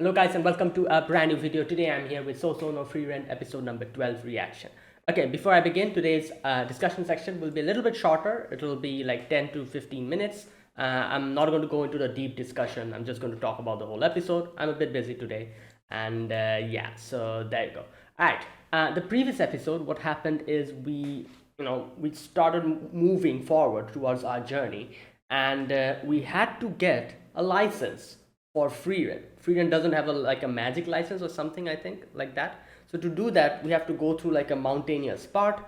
Hello guys and welcome to a brand new video. Today I'm here with Sousou no Frieren episode number 12 reaction. Okay, before I begin, today's discussion section will be a little bit shorter. It will be like 10 to 15 minutes. I'm not going to go into the deep discussion. I'm just going to talk about the whole episode. I'm a bit busy today. And yeah, so there you go. Alright, the previous episode, what happened is we started moving forward towards our journey, and we had to get a license for Frieren. Frieren doesn't have a magic license or something, I think, like that. So to do that, we have to go through like a mountainous part.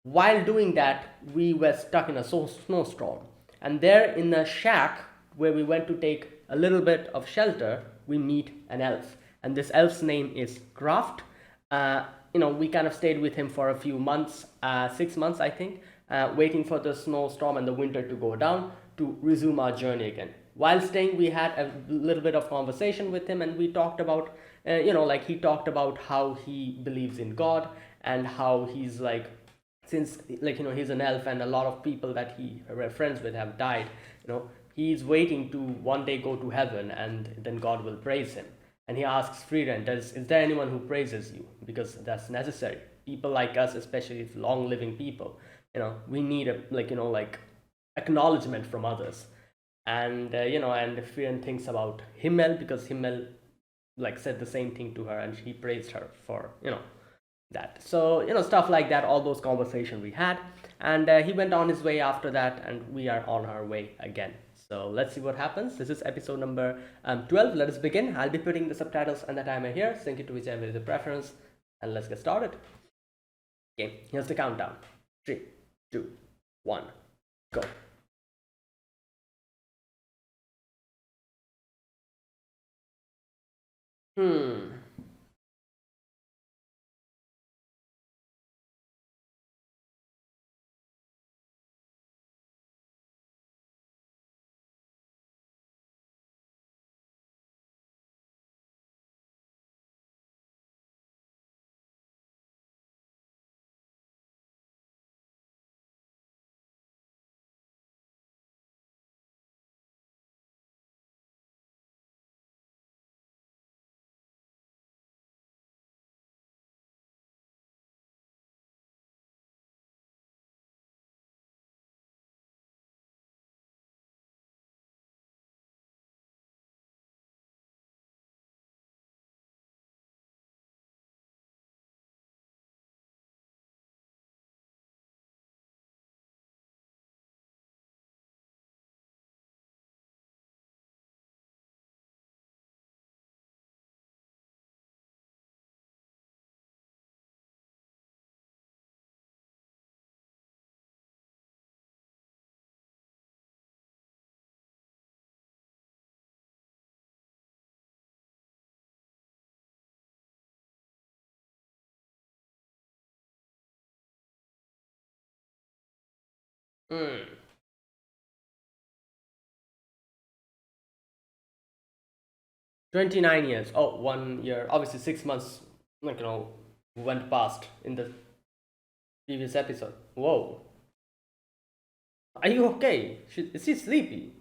While doing that, we were stuck in a snowstorm, and there in the shack where we went to take a little bit of shelter, we meet an elf, and this elf's name is Kraft. We kind of stayed with him for a few months, 6 months, I think, waiting for the snowstorm and the winter to go down to resume our journey again. While staying, we had a little bit of conversation with him, and we talked about, like he talked about how he believes in God and how he's like, since he's an elf and a lot of people that he were friends with have died. He's waiting to one day go to heaven, and then God will praise him. And he asks Frieren, is there anyone who praises you? Because that's necessary. People like us, especially long living people, we need a like acknowledgement from others. And and Frieren thinks about Himmel, because Himmel like said the same thing to her, and he praised her for that. So stuff like that, all those conversations we had. And he went on his way after that, and we are on our way again. So let's see what happens. This is episode number 12. Let us begin. I'll be putting the subtitles and the timer here. Sync it to whichever is the preference, and let's get started. Okay, here's the countdown. 3, 2, 1, go. Hmm. 29 years. Oh, 1 year. Obviously, 6 months, went past in the previous episode. Whoa. Are you okay? Is she sleepy?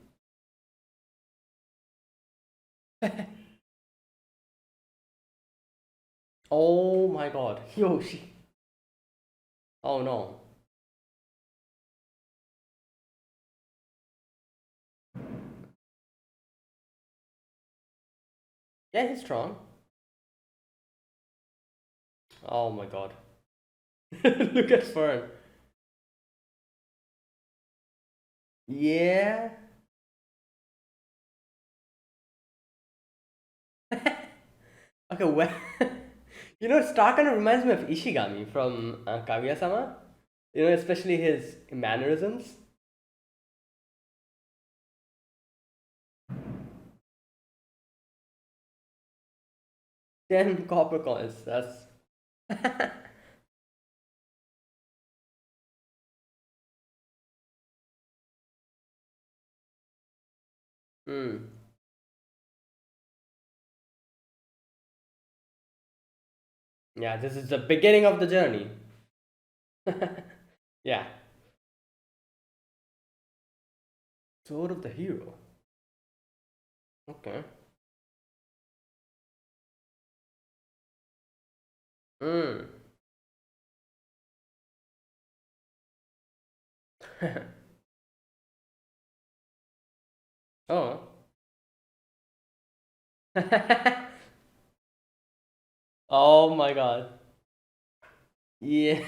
Oh my god. Yo, she. Oh no. Yeah, he's strong. Oh my god. Look at Fern. Yeah. Okay, well. Star kind of reminds me of Ishigami from Kaguya-sama. Especially his mannerisms. 10 copper coins. That's. Hmm. Yeah, this is the beginning of the journey. Yeah. Sword of the hero. Okay. Mm. Oh. Oh my god. Yeah.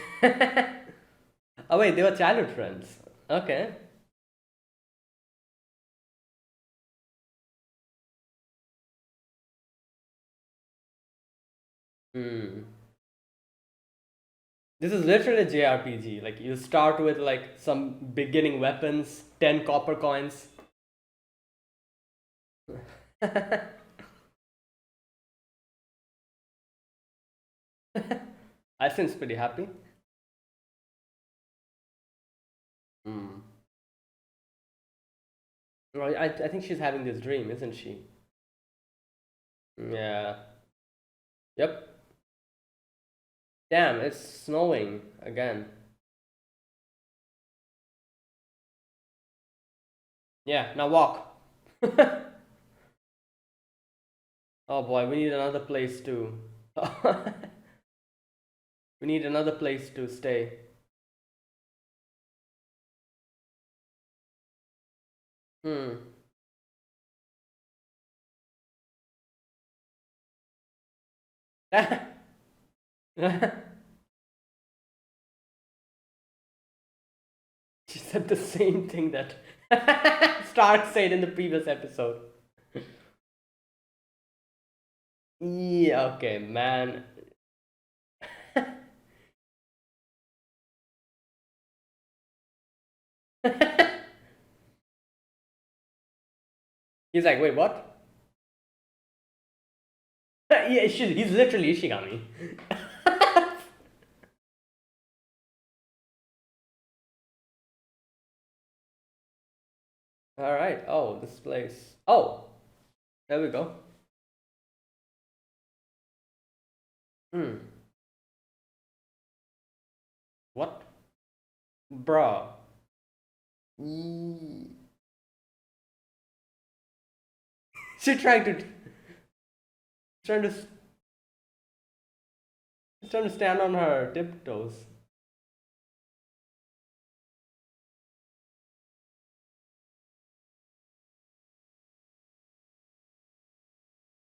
Oh wait, they were childhood friends. Okay. Hmm. This is literally a JRPG. Like you start with like some beginning weapons, 10 copper coins. I seems pretty happy. Hmm. Well, I think she's having this dream, isn't she? Yeah. Yep. Damn, it's snowing again. Yeah, now walk. Oh boy, we need another place to. We need another place to stay. Hmm. She said the same thing that Stark said in the previous episode. Yeah, okay, man. He's like, wait, what? Yeah, he's literally Ishigami. All right. Oh, this place. Oh, there we go. Hmm. What? Bruh. Yee. She trying to trying to stand on her tiptoes.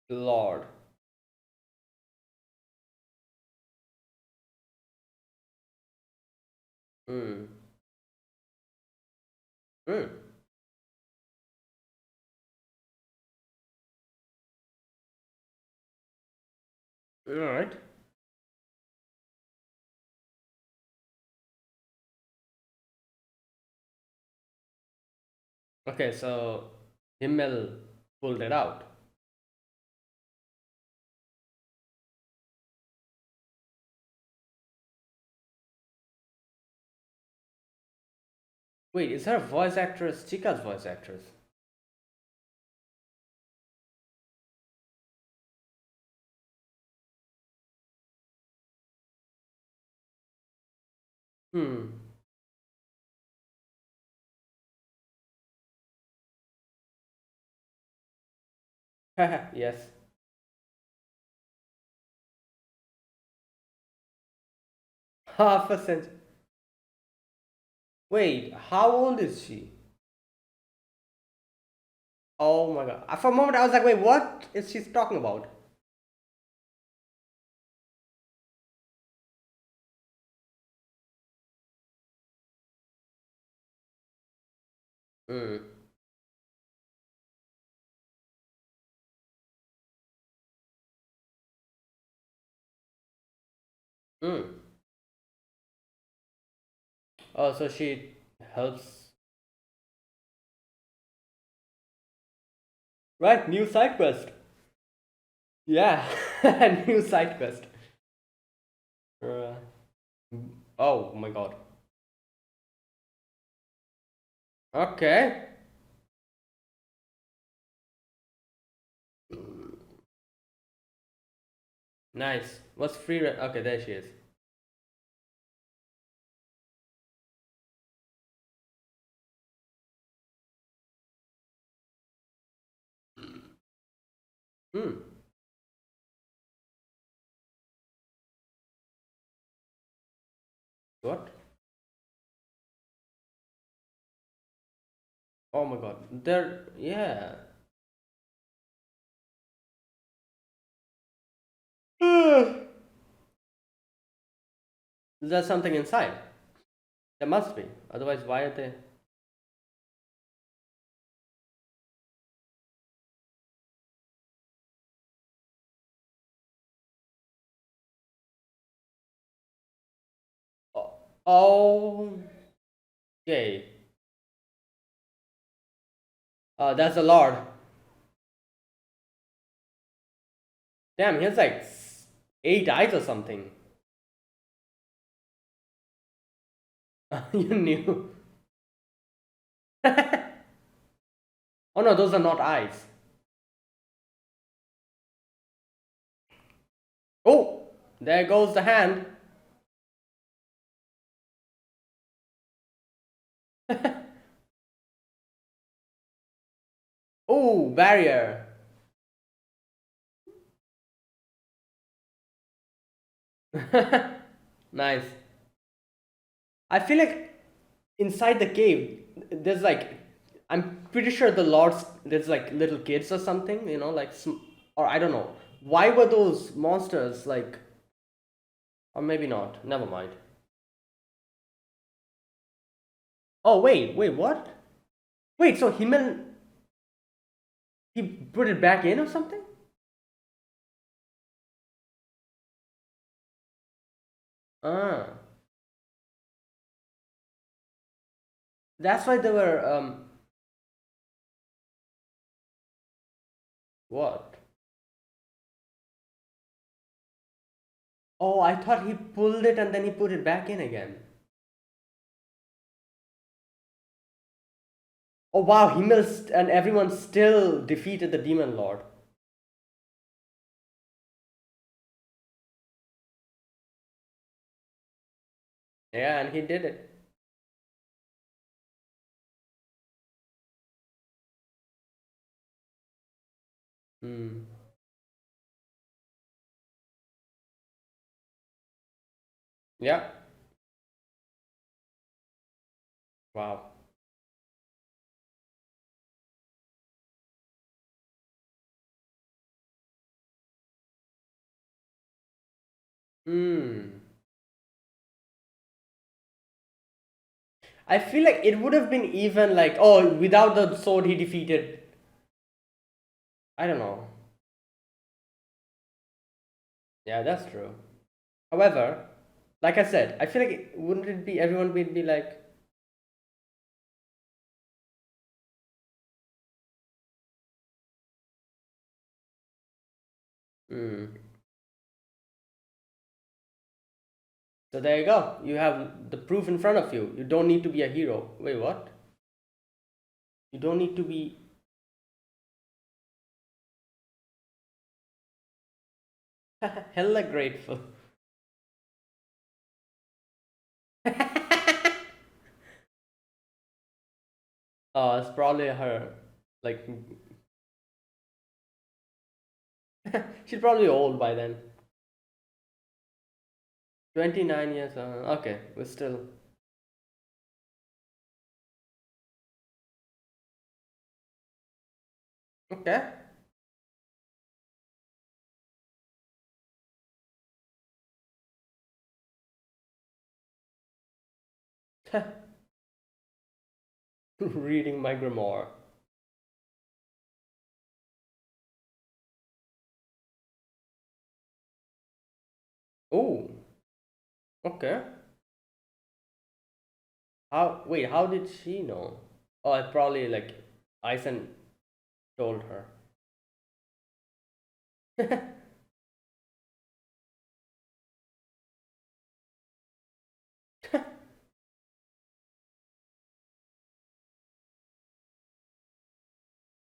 Lord. Hmm. Hmm. All right. Okay, so Himmel pulled it out. Wait, is her voice actress Chica's voice actress? Hmm. Yes. Half a century. Wait, how old is she? Oh my god. For a moment, I was like, wait, what is she talking about? Hmm. Hmm. Oh, so she helps. Right, new side quest. Yeah, new side quest. Uh, oh my god. Okay. Nice. What's Frieren? Okay, there she is. Hmm. What? Oh my god. There, yeah. There's something inside. There must be. Otherwise, why are they? Oh, oh, okay. That's the Lord. Damn, he has like 8 eyes or something. You knew. Oh no, those are not eyes. Oh, there goes the hand. Oh, barrier. Nice. I feel like inside the cave, there's like, I'm pretty sure the lords, there's like little kids or something, like, or I don't know. Why were those monsters like, or maybe not. Never mind. Oh, wait, what? Wait, so Himmel, he put it back in or something? Ah, that's why they were, what? Oh, I thought he pulled it and then he put it back in again. Oh wow, Himmel and everyone still defeated the Demon Lord. Yeah, and he did it. Hmm. Yeah. Wow. Hmm. I feel like it would have been even like, oh, without the sword he defeated. I don't know. Yeah, that's true. However, like I said, I feel like wouldn't it be everyone would be like, hmm. So there you go. You have the proof in front of you. You don't need to be a hero. Wait, what? You don't need to be. Hella grateful. Oh, it's probably her. Like, she's probably old by then. 29 years. Okay, but still. Okay. Reading my grimoire. Oh, okay. Wait, how did she know? Oh, it probably like Eisen told her.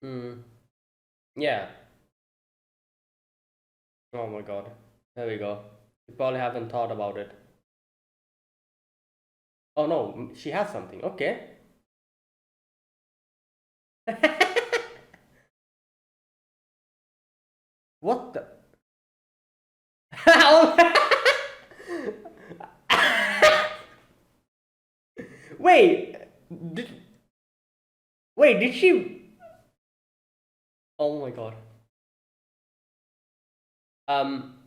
Hmm. Yeah. Oh my god. There we go. You probably haven't thought about it. Oh no, she has something. Okay. What the? Wait, did, wait, did she? Oh my god. Um.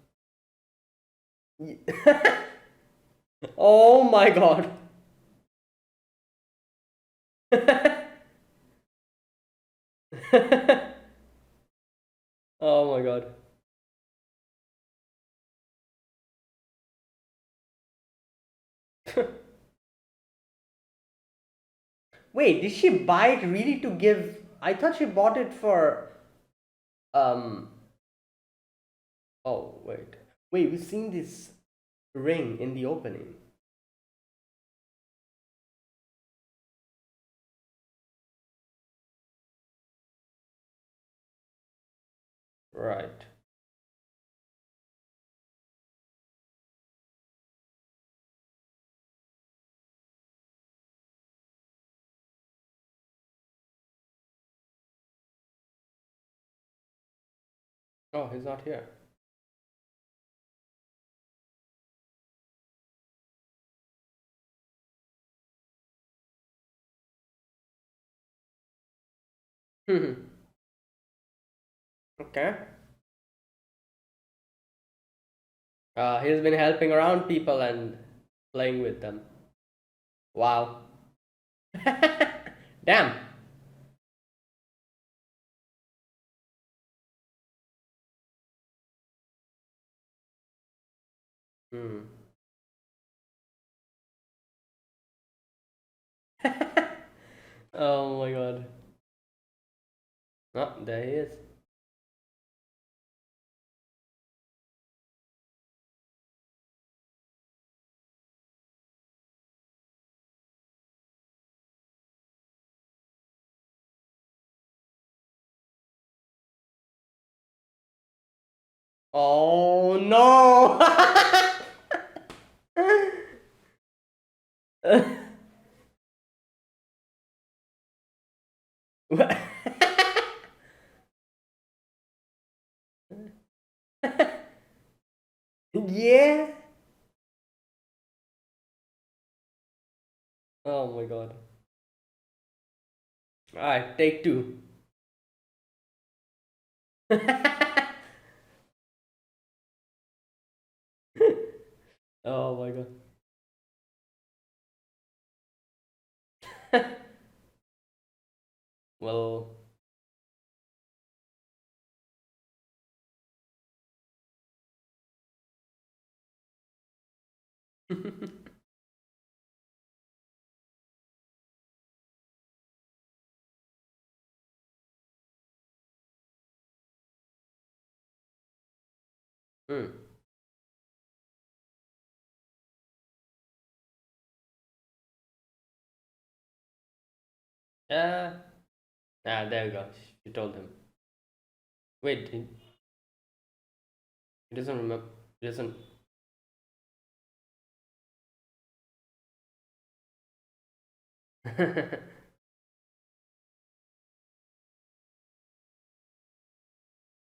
Oh my god. Oh my god. Wait, did she buy it really to give? I thought she bought it for. Um. Oh wait. Wait, we've seen this ring in the opening. Right. Oh, he's not here. Okay. He's been helping around people and playing with them. Wow. Damn. Hmm. Oh my god. Oh, there he is. Oh no! Yeah. Oh my god. Alright, take two. Oh my god. Well. Hmm. Uh, there we go. She told him. Wait, he doesn't remember. He doesn't.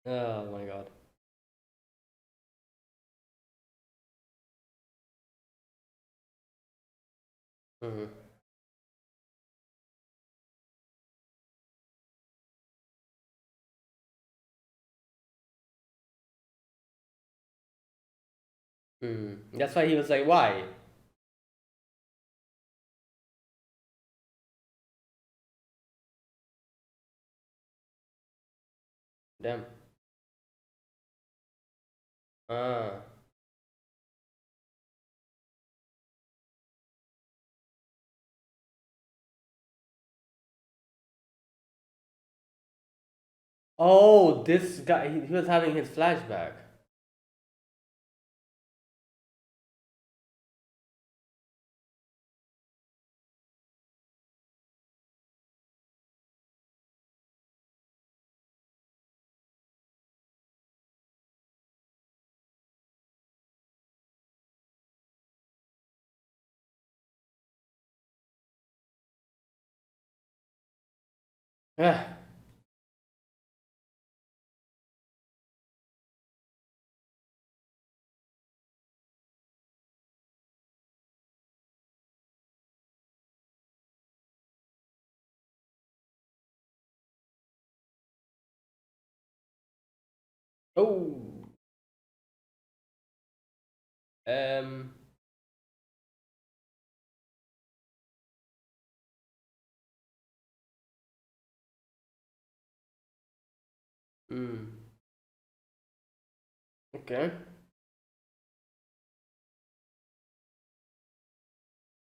Oh my god. Hmm. Hmm. That's why he was like, why? Damn. Ah. Oh, this guy, he was having his flashback. Ah. Oh. Um. Mm, okay.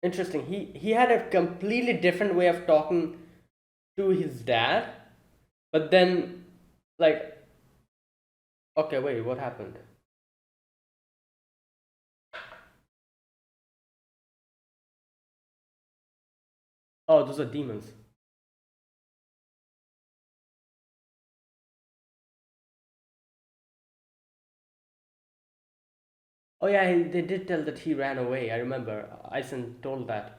Interesting. He had a completely different way of talking to his dad, but then like, okay, wait, what happened? Oh, those are demons. Oh yeah, they did tell that he ran away. I remember. Ison told that.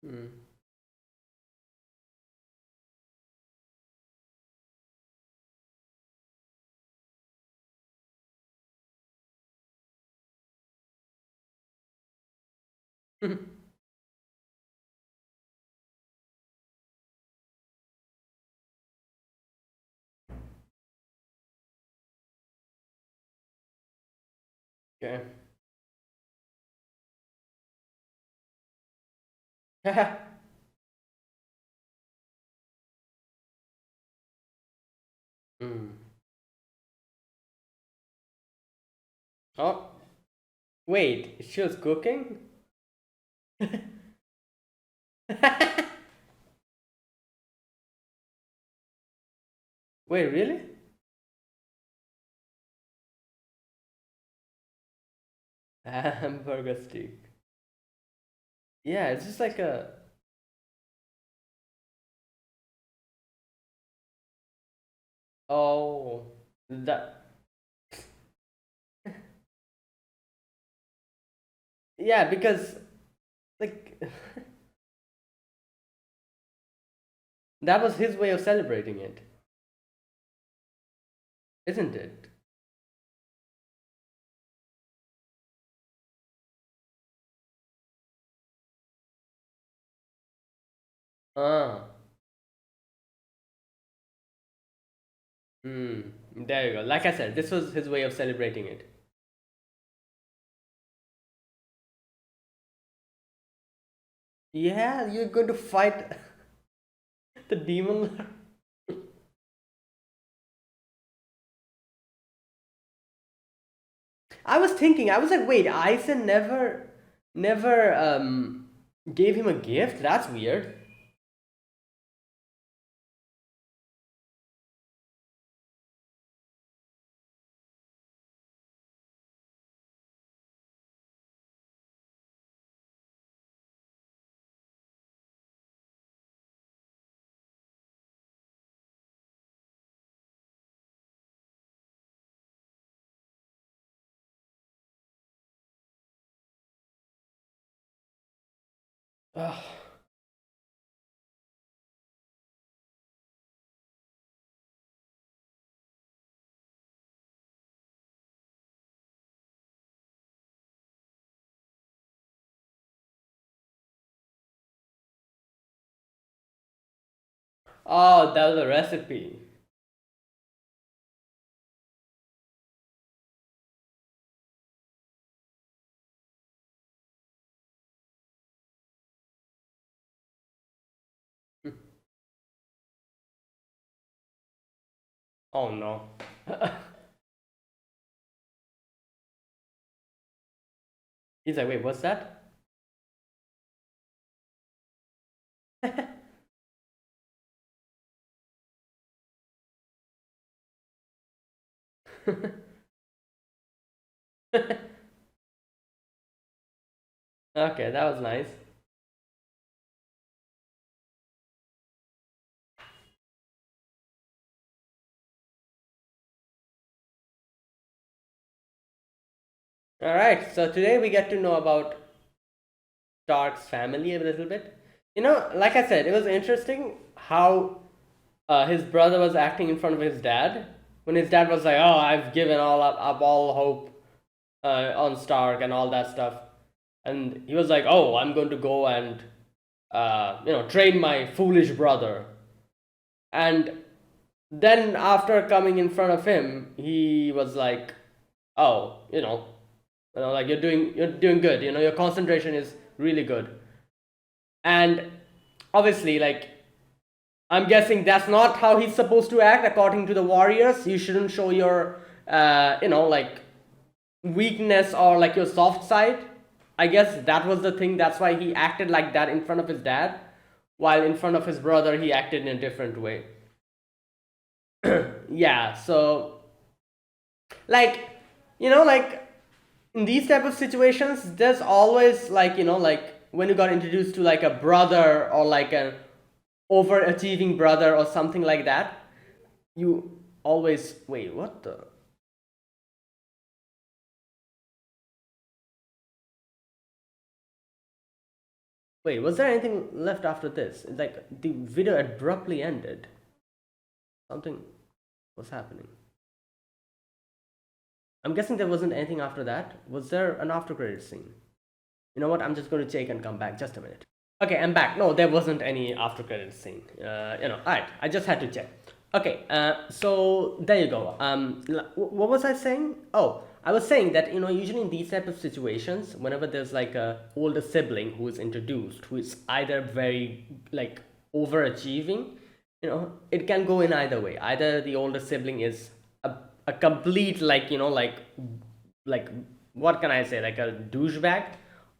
Mm. Okay. Mm. Oh, wait, she was cooking? Wait, really? Hamburger steak. Yeah, it's just like a. Oh, that. Yeah, because like that was his way of celebrating it, isn't it? Ah, hmm. There you go. Like I said, this was his way of celebrating it. Yeah, you're going to fight the demon. I was thinking, I was like, wait, Aizen never gave him a gift? That's weird. Ugh. Oh, that was a recipe. Oh no. He's like, wait, what's that? Okay, that was nice. All right, so today we get to know about Stark's family a little bit. Like I said, it was interesting how his brother was acting in front of his dad when his dad was like, "Oh, I've given all up all hope." on Stark and all that stuff. And he was like, "Oh, I'm going to go and train my foolish brother." And then after coming in front of him, he was like, "Oh, like you're doing good. Your concentration is really good." And obviously, like, I'm guessing that's not how he's supposed to act according to the warriors. You shouldn't show your like weakness or like your soft side. I guess that was the thing. That's why he acted like that in front of his dad, while in front of his brother he acted in a different way. Yeah, so like like in these type of situations, there's always like like when you got introduced to like a brother or like an overachieving brother or something like that, you always wait. What the? Wait, was there anything left after this? It's like the video abruptly ended. Something was happening. I'm guessing there wasn't anything after that. Was there an after credit scene? You know what? I'm just going to check and come back. Just a minute. Okay, I'm back. No, there wasn't any after credit scene. All right. I just had to check. Okay, so there you go. What was I saying? Oh, I was saying that usually in these type of situations, whenever there's like a older sibling who is introduced, who is either very like overachieving, it can go in either way. Either the older sibling is a complete like what can I say, like a douchebag,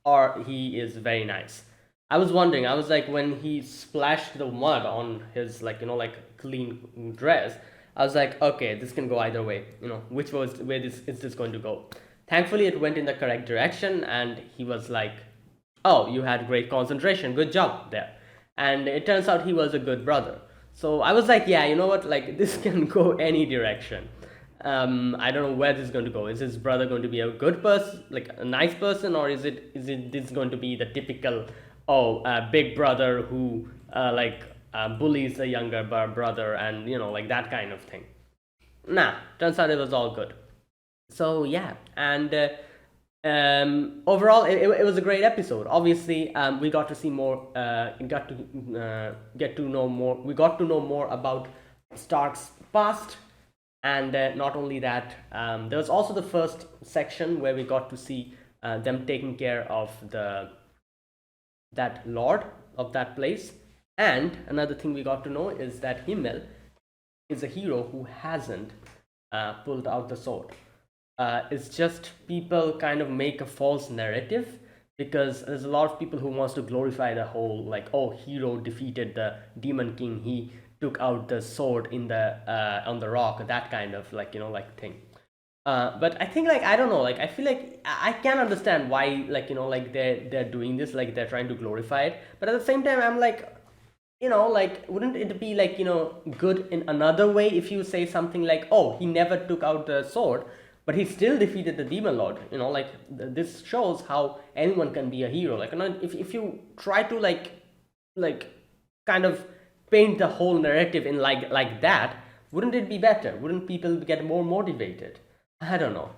or he is very nice. I was wondering. I was like, when he splashed the mud on his like clean dress, I was like, okay, this can go either way. Which was where this going to go? Thankfully, it went in the correct direction, and he was like, "Oh, you had great concentration. Good job there." And it turns out he was a good brother. So I was like, yeah, you know what? Like this can go any direction. I don't know where this is going to go. Is his brother going to be a good person, like a nice person, or is it this going to be the typical big brother who bullies the younger brother, and like that kind of thing? Nah, turns out it was all good. So yeah, and overall it was a great episode. Obviously, we got to see more, got to get to know more, we got to know more about Stark's past. And not only that, there was also the first section where we got to see them taking care of that lord of that place. And another thing we got to know is that Himmel is a hero who hasn't pulled out the sword. It's just people kind of make a false narrative, because there's a lot of people who wants to glorify the whole like, oh, hero defeated the demon king, he took out the sword in the on the rock, that kind of like thing. But I think, like, I don't know, like I feel like I can understand why, like like they're doing this, like they're trying to glorify it. But at the same time, I'm like, like, wouldn't it be like good in another way if you say something like, oh, he never took out the sword, but he still defeated the demon lord? Like this shows how anyone can be a hero. Like, if you try to like kind of paint the whole narrative in like that, wouldn't it be better? Wouldn't people get more motivated? I don't know.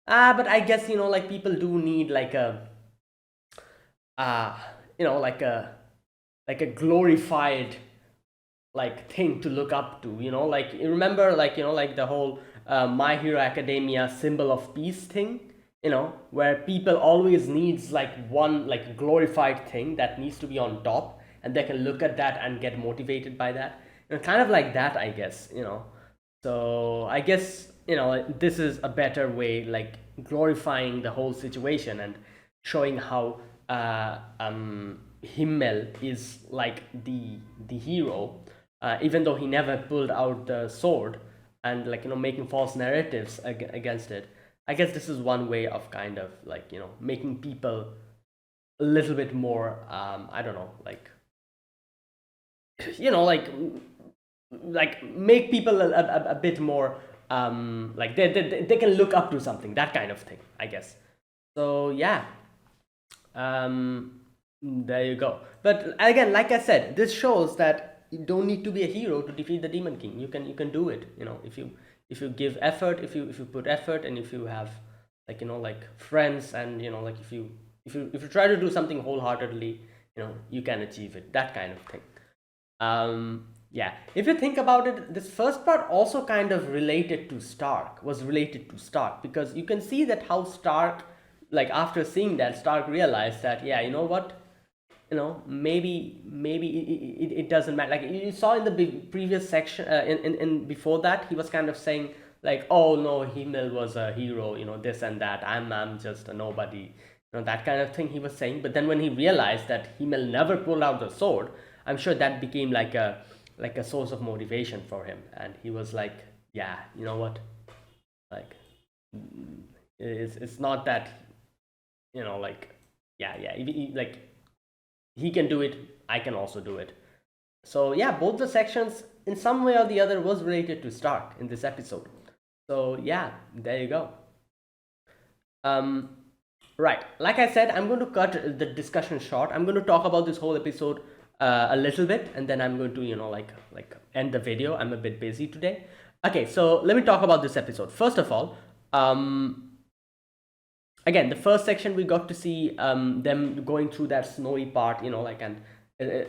But I guess like people do need like a uh like a glorified like thing to look up to. Like, you remember, like like the whole My Hero Academia symbol of peace thing, where people always needs like one like glorified thing that needs to be on top, and they can look at that and get motivated by that. Kind of like that, I guess. So I guess this is a better way, like glorifying the whole situation and showing how Himmel is like the hero, even though he never pulled out the sword, and like making false narratives against it. I guess this is one way of kind of like making people a little bit more, I don't know, like like make people a bit more like they can look up to something, that kind of thing, I guess. So yeah, there you go. But again, like I said, this shows that you don't need to be a hero to defeat the demon king. You can do it, if you give effort, if you put effort, and if you have like friends, and like if you try to do something wholeheartedly, you can achieve it, that kind of thing. Yeah, if you think about it, this first part also kind of related to Stark, because you can see that how Stark, like after seeing that, Stark realized that, yeah, you know what, maybe it doesn't matter. Like you saw in the previous section, in before that, he was kind of saying like, oh no, Himmel was a hero, this and that, I'm just a nobody, that kind of thing he was saying. But then when he realized that Himmel never pulled out the sword, I'm sure that became like a source of motivation for him, and he was like, yeah, you know what, like it's not that, like, yeah, like he can do it, I can also do it. So yeah, both the sections in some way or the other was related to Stark in this episode. So yeah, there you go. um right, like I said, I'm going to cut the discussion short. I'm going to talk about this whole episode a little bit, and then I'm going to like end the video. I'm a bit busy today. Okay, so let me talk about this episode. First of all, again, the first section we got to see them going through that snowy part, like, and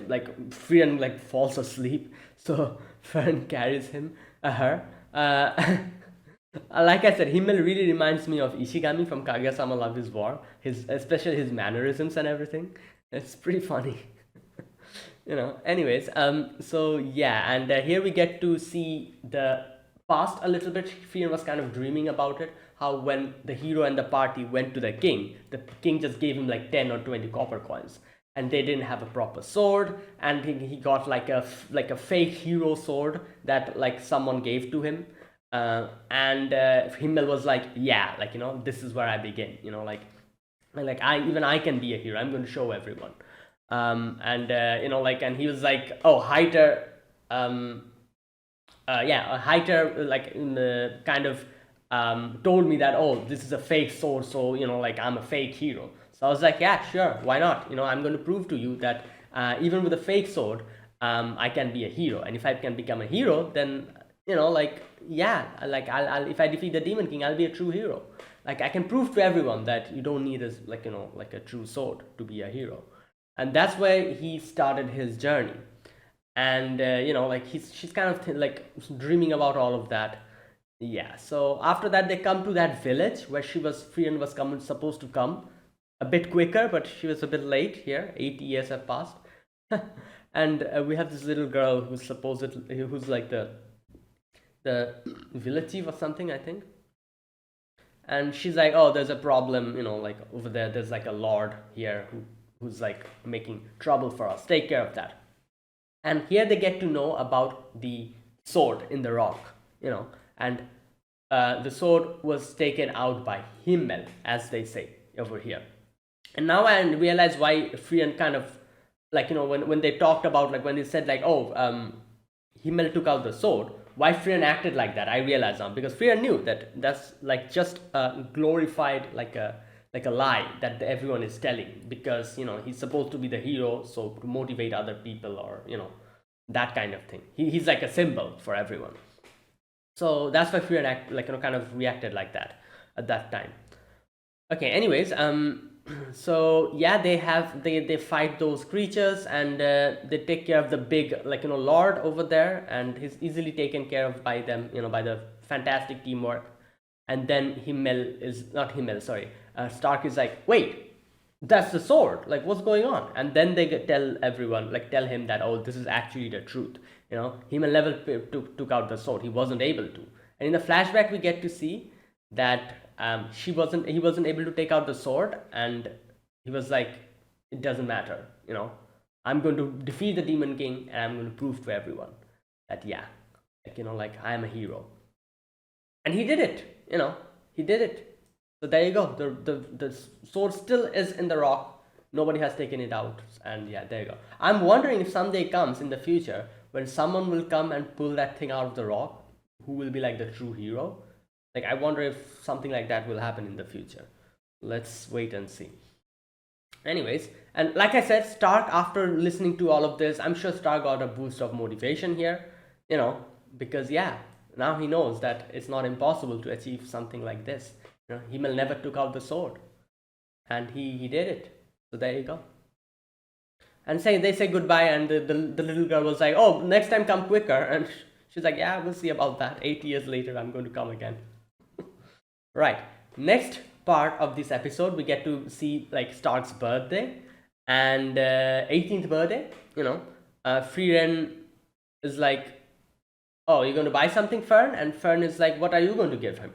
like Frieren like falls asleep, so Fern carries her. Like I said, Himmel really reminds me of Ishigami from Kaguya-sama Love Is War. Especially his mannerisms and everything. It's pretty funny. Anyways, so yeah, and here we get to see the past a little bit. Frieren was kind of dreaming about it, how when the hero and the party went to the king just gave him like 10 or 20 copper coins, and they didn't have a proper sword, and he got like a fake hero sword that like someone gave to him. And Himmel was like, yeah, like, this is where I begin, like I can be a hero, I'm going to show everyone. And like, and he was like, oh, Heiter, yeah, Heiter, like, in the kind of told me that, oh, this is a fake sword, so like, I'm a fake hero. So I was like, yeah, sure, why not, I'm going to prove to you that even with a fake sword, I can be a hero, and if I can become a hero, then like, yeah, like, I'll if I defeat the Demon King, I'll be a true hero. Like, I can prove to everyone that you don't need like a true sword to be a hero. And that's where he started his journey. And like, she's kind of like dreaming about all of that. Yeah, so after that, they come to that village where Frieren was supposed to come a bit quicker, but she was a bit late here. 80 years have passed. And we have this little girl who's like the village chief or something, I think. And she's like, oh, there's a problem, like over there's like a lord here who's like making trouble for us, take care of that. And here they get to know about the sword in the rock, and the sword was taken out by Himmel, as they say over here. And now I realize why Frieren kind of, like, when they talked about, like, when they said like, oh, Himmel took out the sword, why Frieren acted like that, I realize now, because Frieren knew that that's like just glorified, like a lie that everyone is telling, because he's supposed to be the hero, so to motivate other people, or that kind of thing. He's like a symbol for everyone. So that's why Frieren kind of reacted like that at that time. Okay, anyways, so yeah, they fight those creatures, and they take care of the big, like, lord over there, and he's easily taken care of by them, by the fantastic teamwork. And then Stark is like, wait, that's the sword, like, what's going on? And then they tell him that, oh, this is actually the truth. Himmel never took out the sword, he wasn't able to. And in the flashback, we get to see that he wasn't able to take out the sword, and he was like, it doesn't matter, I'm going to defeat the Demon King, and I'm going to prove to everyone that, yeah, like, I'm a hero. And he did it, he did it. So there you go, the sword still is in the rock, nobody has taken it out, and yeah, there you go. I'm wondering if someday comes in the future when someone will come and pull that thing out of the rock, who will be like the true hero. Like, I wonder if something like that will happen in the future. Let's wait and see. Anyways, and like I said, Stark, after listening to all of this, I'm sure Stark got a boost of motivation here, because yeah, now he knows that it's not impossible to achieve something like this. Himmel never took out the sword, and he did it. So there you go. And they say goodbye, and the little girl was like, "Oh, next time come quicker." And she's like, "Yeah, we'll see about that. 8 years later, I'm going to come again." Right. Next part of this episode, we get to see like Stark's birthday and 18th birthday. Frieren is like, "Oh, you're going to buy something, Fern?" And Fern is like, "What are you going to give him?"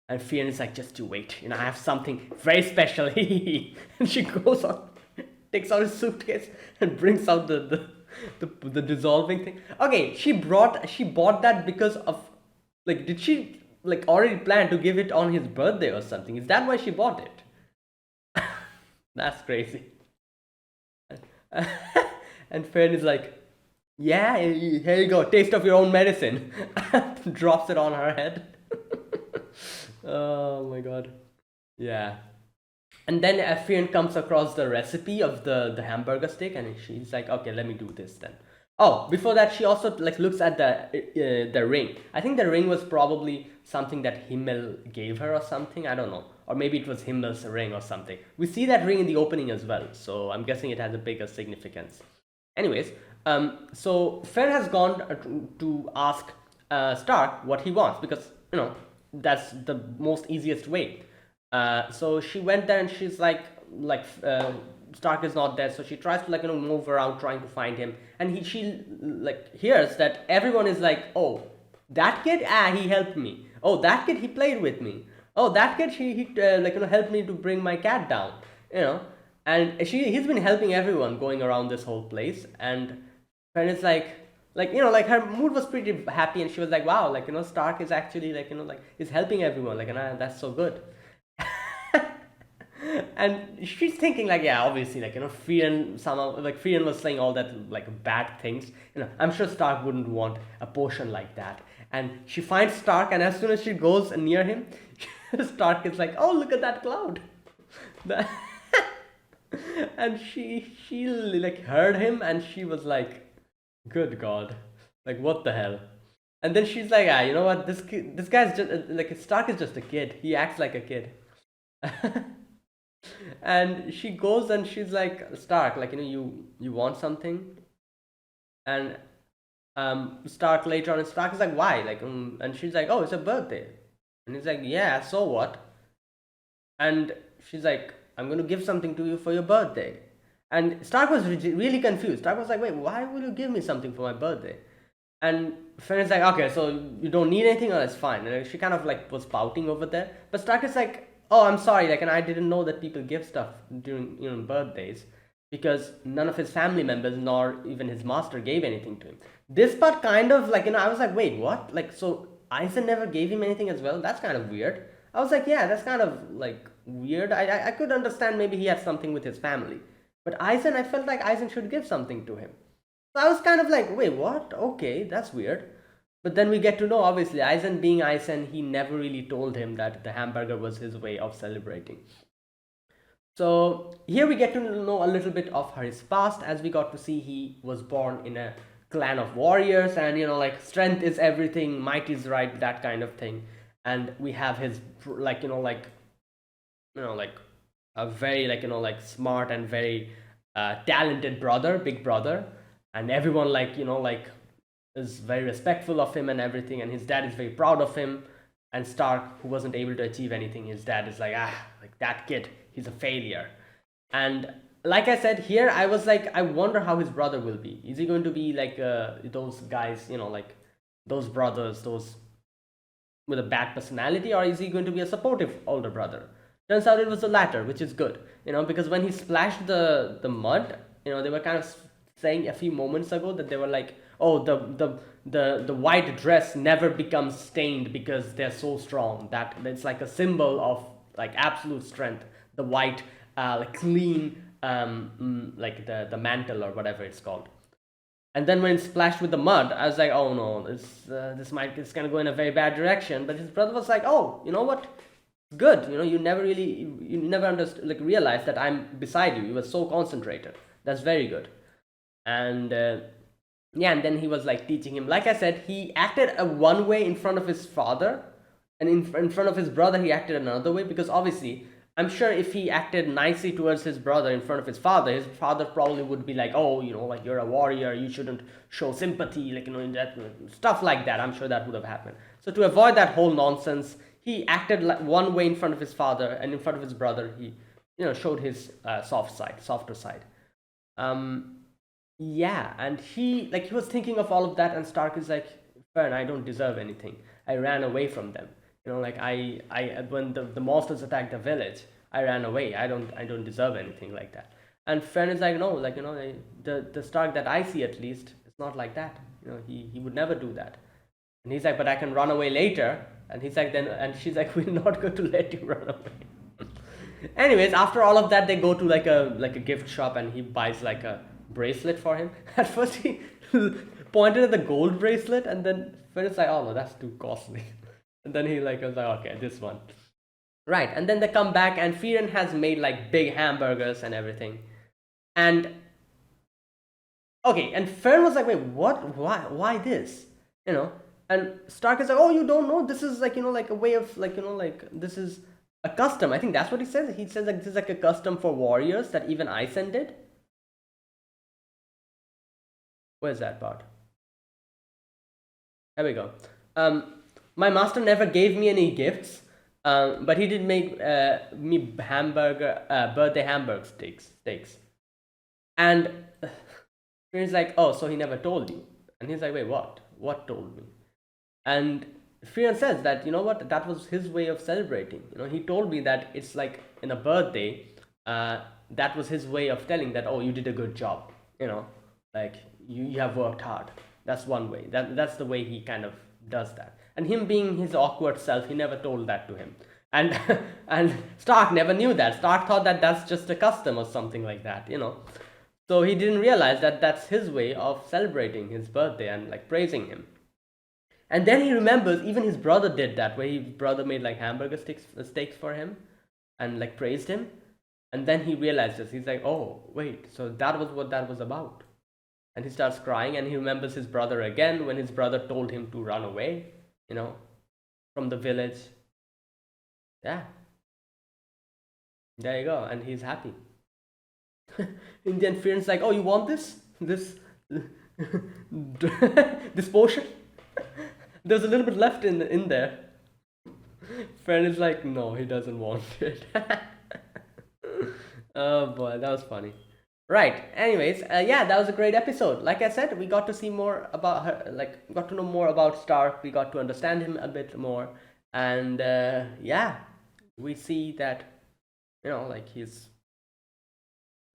And Frieren is like, "Just you wait. I have something very special." And she goes on, takes out his suitcase and brings out the dissolving thing. Okay, she bought that because of, like, did she like already plan to give it on his birthday or something? Is that why she bought it? That's crazy. And Fern is like, "Yeah, here you go, taste of your own medicine." Drops it on her head. Oh my god. Yeah. And then Effian comes across the recipe of the hamburger steak, and she's like, "Okay, let me do this then." Oh, before that, she also like looks at the ring. I think the ring was probably something that Himmel gave her or something. I don't know, or maybe it was Himmel's ring or something. We see that ring in the opening as well, so I'm guessing it has a bigger significance. Anyways, so Fenn has gone to ask Stark what he wants, because that's the most easiest way. So she went there, and she's Stark is not there, so she tries to move around trying to find him, and she like hears that everyone is like, "Oh, that kid, he helped me. Oh, that kid, he played with me. Oh, that kid, he helped me to bring my cat down." And he's been helping everyone going around this whole place, and it's like her mood was pretty happy, and she was like, "Wow, Stark is actually is helping everyone, and that's so good." And she's thinking yeah, obviously Frieren was saying all that bad things. I'm sure Stark wouldn't want a potion like that. And she finds Stark, and as soon as she goes near him, Stark is like, "Oh, look at that cloud." And she heard him, and she was like, "Good God, what the hell?" And then she's like, "You know what? This guy's just Stark is just a kid. He acts like a kid." And she goes, and she's like, "Stark, you want something?" And Stark later on, Stark is like, "Why?" And she's like, "Oh, it's a birthday." And he's like, "Yeah, so what?" And she's like, "I'm going to give something to you for your birthday." And Stark was really confused. Stark was like, "Wait, why will you give me something for my birthday?" And Fenn's like, "Okay, so you don't need anything?" "Oh, that's fine." And she kind of was pouting over there. But Stark is like, "Oh, I'm sorry, and I didn't know that people give stuff during birthdays, because none of his family members nor even his master gave anything to him." This part kind of I was like, "Wait, what?" So Eisen never gave him anything as well? That's kind of weird. I was like, "Yeah, that's kind of weird." I could understand maybe he had something with his family, but Eisen, I felt like Eisen should give something to him. So I was kind of like, "Wait, what? Okay, that's weird." But then we get to know, obviously, Eisen being Eisen, he never really told him that the hamburger was his way of celebrating. So here we get to know a little bit of his past, as we got to see he was born in a clan of warriors, and strength is everything, might is right, that kind of thing. And we have his a very smart and very talented brother, big brother, and everyone is very respectful of him and everything, and his dad is very proud of him. And Stark, who wasn't able to achieve anything, his dad is like, that kid, he's a failure. And like I said, here I was like, I wonder how his brother will be. Is he going to be like those guys, those brothers, those with a bad personality, or is he going to be a supportive older brother? Turns out it was the latter, which is good, because when he splashed the mud, they were kind of saying a few moments ago that they were like, "Oh, the white dress never becomes stained because they're so strong." That it's like a symbol of absolute strength. The white, clean, the mantle or whatever it's called. And then when it splashed with the mud, I was like, "Oh no, it's gonna go in a very bad direction." But his brother was like, "Oh, you know what? Good. You never understood, realized that I'm beside you. You were so concentrated. That's very good." And yeah, and then he was teaching him. Like I said, he acted a one way in front of his father, and in front of his brother he acted another way, because obviously I'm sure if he acted nicely towards his brother in front of his father probably would be like, oh, like, you're a warrior, you shouldn't show sympathy, like, in that stuff like that. I'm sure that would have happened. So to avoid that whole nonsense, he acted like one way in front of his father, and in front of his brother he showed his softer side. Yeah, and he was thinking of all of that, and Stark is like, Fern, I don't deserve anything. I ran away from them. Like, I when the monsters attacked the village, I ran away. I don't deserve anything like that. And Fern is like, no, like, the Stark that I see, at least, it's not like that. He would never do that. And he's like, but I can run away later. And he's like, then, and she's like, we're not going to let you run away. Anyways, after all of that, they go to like a gift shop, and he buys like a bracelet for him. At first, he pointed at the gold bracelet, and then it's like, oh no, that's too costly. And then he was like, okay, this one. Right, and then they come back, and Frieren has made like big hamburgers and everything. And okay, and Fern was like, wait, what? Why this? And Stark is like, oh, you don't know? This is like, like a way of like this is a custom. I think that's what he says. He says like this is like a custom for warriors that even Isen did. Where's that part? There we go. My master never gave me any gifts, but he did make me birthday hamburger steaks. And he's like, oh, so he never told you? And he's like, wait, what? What told me? And Frieren says that, what, that was his way of celebrating. He told me that it's like in a birthday, that was his way of telling that, oh, you did a good job. Like you have worked hard. That's one way. That's the way he kind of does that. And him being his awkward self, he never told that to him. And and Stark never knew that. Stark thought that that's just a custom or something like that, So he didn't realize that that's his way of celebrating his birthday and like praising him. And then he remembers even his brother did that, where his brother made like hamburger steaks for him and like praised him. And then he realizes, he's like, oh, wait, so that was what that was about. And he starts crying, and he remembers his brother again when his brother told him to run away, from the village. Yeah. There you go. And he's happy. And then Frieren's like, oh, you want this? This potion? There's a little bit left in there. Frieren is like, no, he doesn't want it. Oh boy, that was funny. Right. Anyways, yeah, that was a great episode. Like I said, we got to see more about her, like got to know more about Stark. We got to understand him a bit more, and yeah, we see that like he's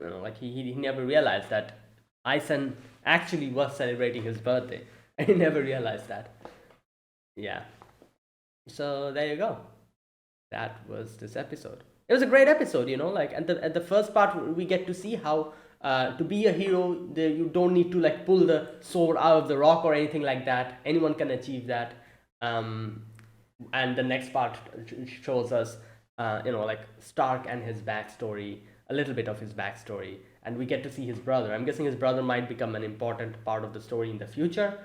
like he never realized that Isen actually was celebrating his birthday, and he never realized that. Yeah. So there you go. That was this episode. It was a great episode, like at the first part we get to see how to be a hero you don't need to like pull the sword out of the rock or anything like that. Anyone can achieve that. And the next part shows us like Stark and his backstory, a little bit of his backstory, and we get to see his brother. I'm guessing his brother might become an important part of the story in the future.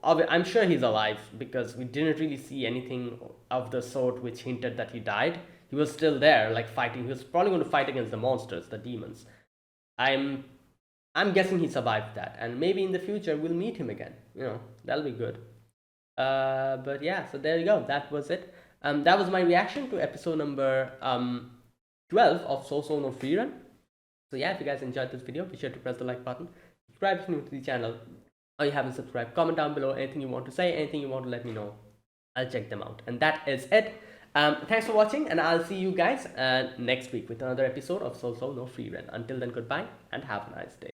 I'm sure he's alive, because we didn't really see anything of the sort which hinted that he died. He was still there, like fighting. He was probably going to fight against the monsters, the demons. I'm guessing he survived that, and maybe in the future we'll meet him again. That'll be good. But yeah, so there you go. That was it. That was my reaction to episode number 12 of Sousou no Frieren. So yeah, if you guys enjoyed this video, be sure to press the like button. Subscribe if you're new to the channel, or you haven't subscribed. Comment down below anything you want to say, anything you want to let me know. I'll check them out. And that is it. Thanks for watching, and I'll see you guys next week with another episode of Sousou no Frieren. Until then, goodbye and have a nice day.